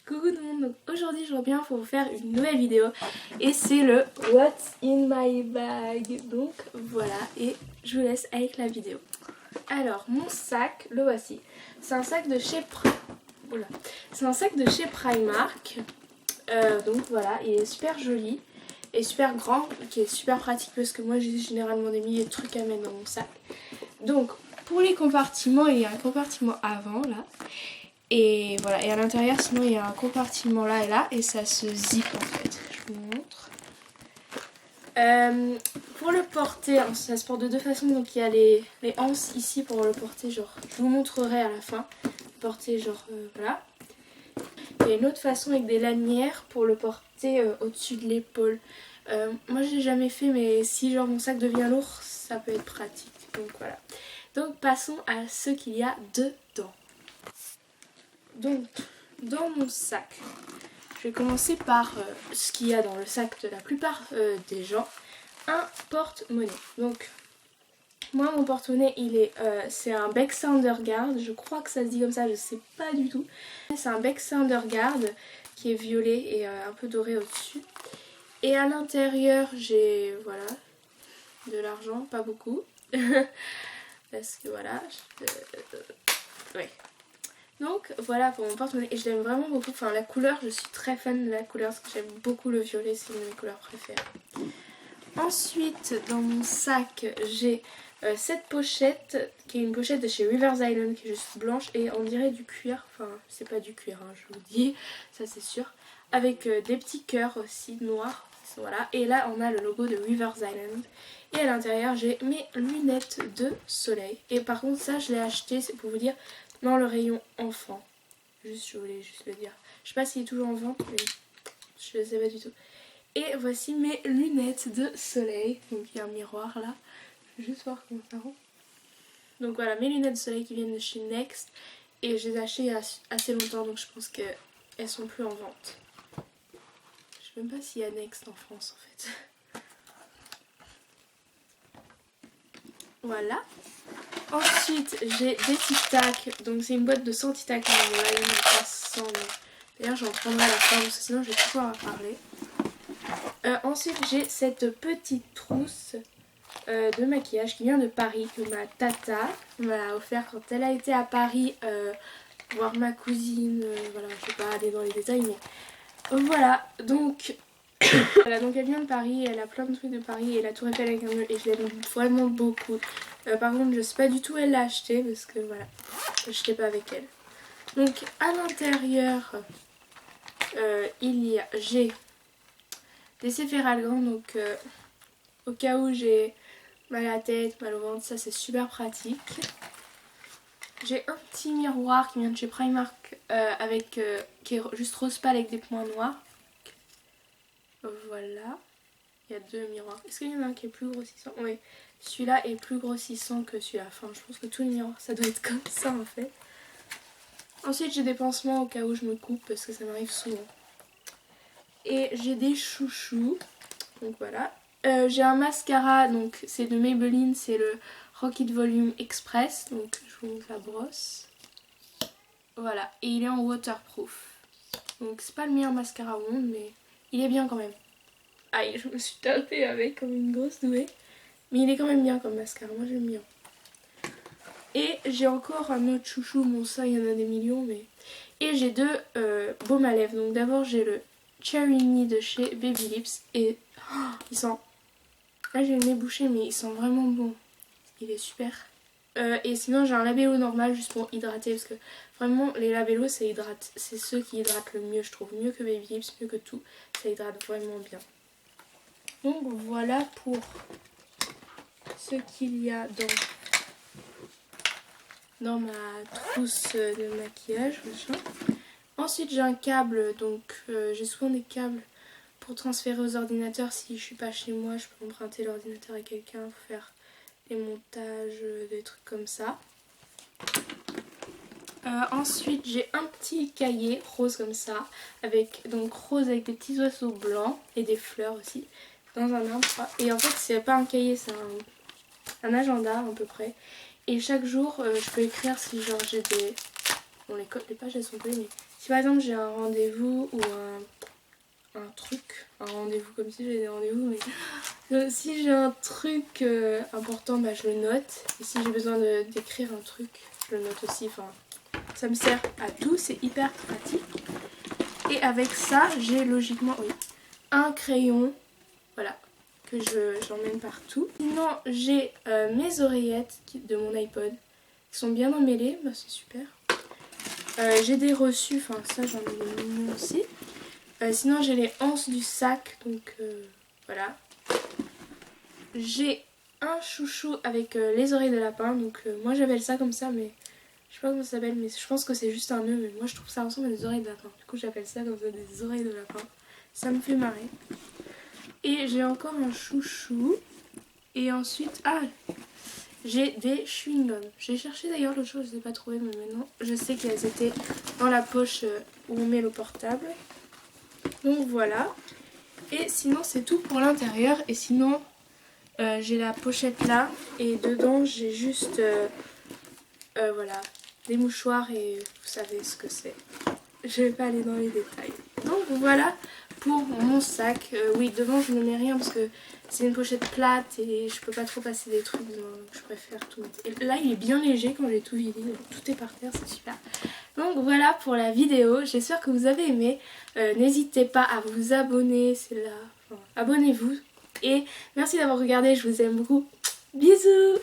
Coucou tout le monde, donc aujourd'hui je reviens pour vous faire une nouvelle vidéo et c'est le What's in my bag. Donc voilà, et je vous laisse avec la vidéo. Alors mon sac, le voici. C'est un sac de chez Primark. Donc voilà, il est super joli et super grand, qui est super pratique parce que moi j'ai généralement des milliers de trucs à mettre dans mon sac. Donc pour les compartiments, il y a un compartiment avant là. Et voilà, et à l'intérieur sinon il y a un compartiment là et là et ça se zip en fait, je vous montre. Pour le porter, ça se porte de deux façons, donc il y a les anses ici pour le porter, genre je vous montrerai à la fin, porter genre voilà. Il y a une autre façon avec des lanières pour le porter au-dessus de l'épaule. Moi je l'ai jamais fait, mais si genre mon sac devient lourd ça peut être pratique, donc voilà. Donc passons à ce qu'il y a dedans. Donc, dans mon sac, je vais commencer par ce qu'il y a dans le sac de la plupart des gens, un porte-monnaie. Donc, moi mon porte-monnaie, c'est un Beck Sandergaard, je crois que ça se dit comme ça, je sais pas du tout. C'est un Beck Sandergaard qui est violet et un peu doré au-dessus. Et à l'intérieur, j'ai, voilà, de l'argent, pas beaucoup. Parce que voilà, ouais. Donc voilà pour mon porte-monnaie et je l'aime vraiment beaucoup, enfin la couleur, je suis très fan de la couleur parce que j'aime beaucoup le violet, c'est une de mes couleurs préférées. Ensuite dans mon sac j'ai cette pochette qui est une pochette de chez Rivers Island qui est juste blanche et on dirait du cuir, enfin c'est pas du cuir hein, je vous dis, ça c'est sûr, avec des petits cœurs aussi noirs, voilà, et là on a le logo de Rivers Island. Et à l'intérieur j'ai mes lunettes de soleil et par contre ça je l'ai acheté, c'est pour vous dire, dans le rayon enfant. Je voulais juste le dire. Je sais pas s'il est toujours en vente, mais je ne sais pas du tout. Et voici mes lunettes de soleil. Donc il y a un miroir là. Je vais juste voir comment ça rend. Donc voilà, mes lunettes de soleil qui viennent de chez Next. Et je les ai achetées il y a assez longtemps, donc je pense qu'elles sont plus en vente. Je sais même pas s'il y a Next en France en fait. Voilà. Ensuite, j'ai des Tic Tac. Donc, c'est une boîte de 100 Tic Tac. Là, il y en a pas 100. D'ailleurs, j'en prendrai à la fin parce que sinon, je vais tout pouvoir en parler. Ensuite, j'ai cette petite trousse de maquillage qui vient de Paris que ma tata m'a offert quand elle a été à Paris voir ma cousine. Voilà, je vais pas aller dans les détails, mais voilà. Donc, voilà, donc elle vient de Paris, elle a plein de trucs de Paris et la Tour Eiffel avec un nœud et je l'aime vraiment beaucoup. Par contre je sais pas du tout où elle l'a acheté parce que voilà, je pas avec elle. Donc à l'intérieur j'ai des céphalgans, donc au cas où j'ai mal à la tête, mal au ventre, ça c'est super pratique. J'ai un petit miroir qui vient de chez Primark qui est juste rose pâle avec des points noirs. Voilà, il y a deux miroirs. Est-ce qu'il y en a un qui est plus grossissant? Oui, celui-là est plus grossissant que celui-là. Enfin, je pense que tous les miroirs, ça doit être comme ça en fait. Ensuite, j'ai des pansements au cas où je me coupe parce que ça m'arrive souvent. Et j'ai des chouchous. Donc voilà. J'ai un mascara, donc c'est de Maybelline, c'est le Rocket Volume Express. Donc je vous montre la brosse. Voilà, et il est en waterproof. Donc c'est pas le meilleur mascara au monde, mais il est bien quand même. Aïe, je me suis tapée avec comme une grosse douée. Mais il est quand même bien comme mascara, moi j'aime bien. Et j'ai encore un autre chouchou, bon ça il y en a des millions, mais... Et j'ai deux baumes à lèvres. Donc d'abord j'ai le Cherry Me de chez Baby Lips. Et oh, il sent... Là j'ai le nez bouché, mais il sent vraiment bon. Il est super. Et sinon j'ai un labello normal juste pour hydrater, parce que vraiment les labellos ça hydrate. C'est ceux qui hydratent le mieux je trouve. Mieux que Baby Lips, mieux que tout. Ça hydrate vraiment bien. Donc voilà pour ce qu'il y a dans ma trousse de maquillage. Machin. Ensuite j'ai un câble, donc j'ai souvent des câbles pour transférer aux ordinateurs. Si je suis pas chez moi, je peux emprunter l'ordinateur à quelqu'un pour faire des montages, des trucs comme ça. Ensuite j'ai un petit cahier rose comme ça, donc rose avec des petits oiseaux blancs et des fleurs aussi. Dans un arbre. Et en fait c'est pas un cahier, c'est un agenda à peu près. Et chaque jour, je peux écrire si genre j'ai des... Bon, les pages elles sont collées, mais si par exemple j'ai un rendez-vous ou un truc, un rendez-vous comme si j'avais des rendez-vous, mais si j'ai un truc important, bah, je le note. Et si j'ai besoin d'écrire un truc, je le note aussi. Enfin, ça me sert à tout, c'est hyper pratique. Et avec ça, j'ai logiquement, oui, un crayon, voilà, que j'emmène partout. Sinon, j'ai mes oreillettes de mon iPod qui sont bien emmêlées, bah, c'est super. J'ai des reçus, enfin ça j'en ai des mignons aussi. Sinon j'ai les anses du sac, donc voilà. J'ai un chouchou avec les oreilles de lapin, donc moi j'appelle ça comme ça, mais je sais pas comment ça s'appelle, mais je pense que c'est juste un nœud, mais moi je trouve ça ressemble à des oreilles de lapin. Du coup j'appelle ça comme ça, des oreilles de lapin. Ça me fait marrer. Et j'ai encore un chouchou. Et ensuite, j'ai des chewing-gums. J'ai cherché d'ailleurs l'autre jour, je ne les ai pas trouvées, mais maintenant je sais qu'elles étaient dans la poche où on met le portable. Donc voilà. Et sinon c'est tout pour l'intérieur. Et sinon j'ai la pochette là. Et dedans j'ai juste voilà, des mouchoirs et vous savez ce que c'est. Je vais pas aller dans les détails. Donc voilà pour mon sac. Oui, devant je ne mets rien parce que c'est une pochette plate et je peux pas trop passer des trucs dedans, donc je préfère tout mettre. Et là il est bien léger quand j'ai tout vidé, tout est par terre, c'est super. Donc voilà pour la vidéo, j'espère que vous avez aimé. N'hésitez pas à vous abonner, c'est là, enfin, abonnez-vous. Et merci d'avoir regardé, je vous aime beaucoup. Bisous.